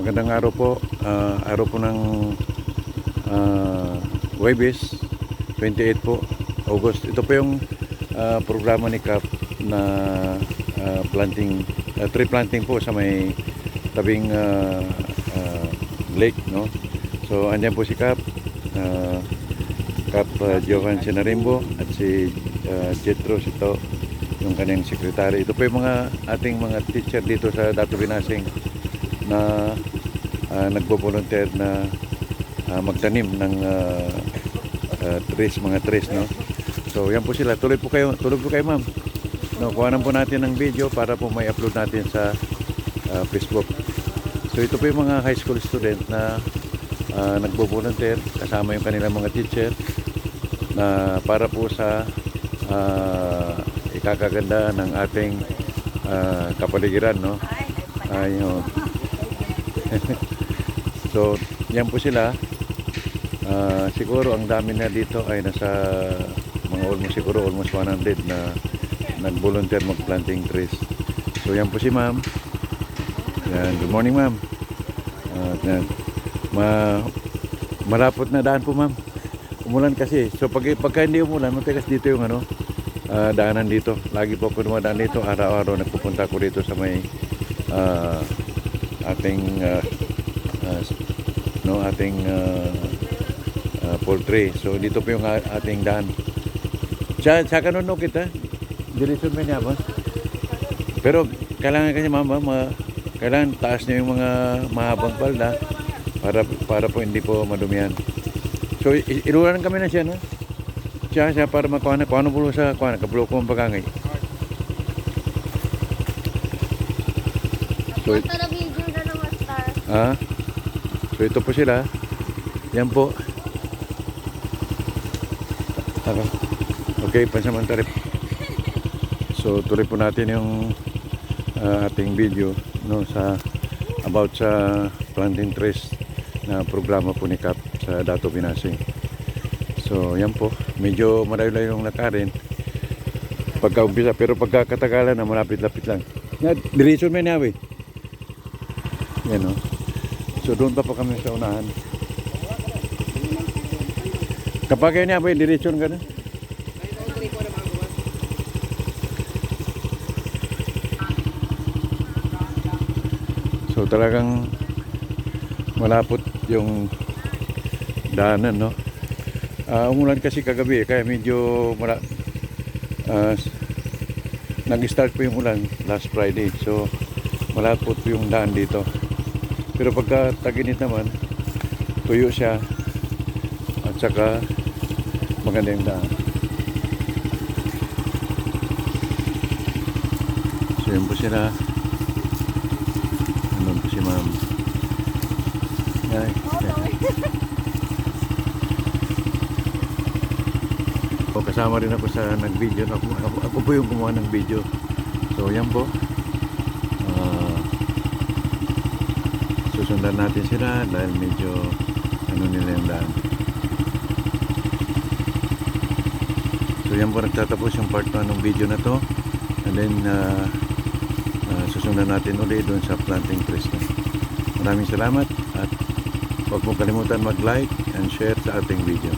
Magandang araw po. Araw po ng Huwebes, 28 po, August. Ito po yung programa ni CAP na tree planting po sa may tabing lake, no? So andyan po si CAP, Johan Sinarimbo at si Jetro Sito, yung kanyang sekretary. Ito po yung ating mga teacher dito sa Dato Binasing na nagbo-volunteer na magtanim ng mga trees, no? So yan po sila. Tuloy po kayo ma'am. No, kuhanan po natin ng video para po may upload natin sa Facebook. So ito po yung mga high school student na nagbo-volunteer kasama yung kanilang mga teacher na para po sa ikakaganda ng ating kapaligiran, no? Ayun. So yan po sila. Siguro ang dami na dito ay nasa mga almost 100 na nag-volunteer mag-planting trees. So yan po si ma'am. Yan, good morning ma'am. Malapot na daan po ma'am. Umulan kasi. So pagka hindi umulan, matigas dito yung daanan dito. Lagi po ako dumadaan dito. Araw-araw nagpupunta ko dito sa may ating poultry. So dito po yung ating daan. Sa kanuno kita, direksyon mo niya ba? Pero kailangan kasi mama, kailangan taas niya yung mga mahabang palda para po hindi po madumihan. So iluran kami na siya, no? Siya para makuha na po sa kabloko ang pagangay. So so ito po sila. Yan po. Okay, pansamantala. So tuloy po natin yung ating video, no, about sa planting trees na programa po ni CAP sa Dato Binasing. So yan po, medyo malayo-layo yung lakarin pagka-umpisa, pero pagkakatagalan na malapit-lapit lang. Diretso may nawe. Yan, no. So doon pa kami sa unahan. Kapag kaya niya ba, diretso ka na? So talagang malapot yung daanan, no? Umulan kasi kagabi, kaya medyo nag-start po yung ulan last Friday. So malapot po yung daan dito. Pero pagka tag-init naman, tuyo siya at saka maganda yung daan. So yun po sila. Ano po si ma'am. So, kasama rin ako sa nag-video. Ako po yung gumawa ng video. So yan po. Susundan natin sila dahil medyo nila yung daan. So yan po, nagtatapos yung part 1 ng video na to, and then susundan natin ulit doon sa planting trees na. Maraming salamat at huwag mo kalimutan mag-like and share sa ating video.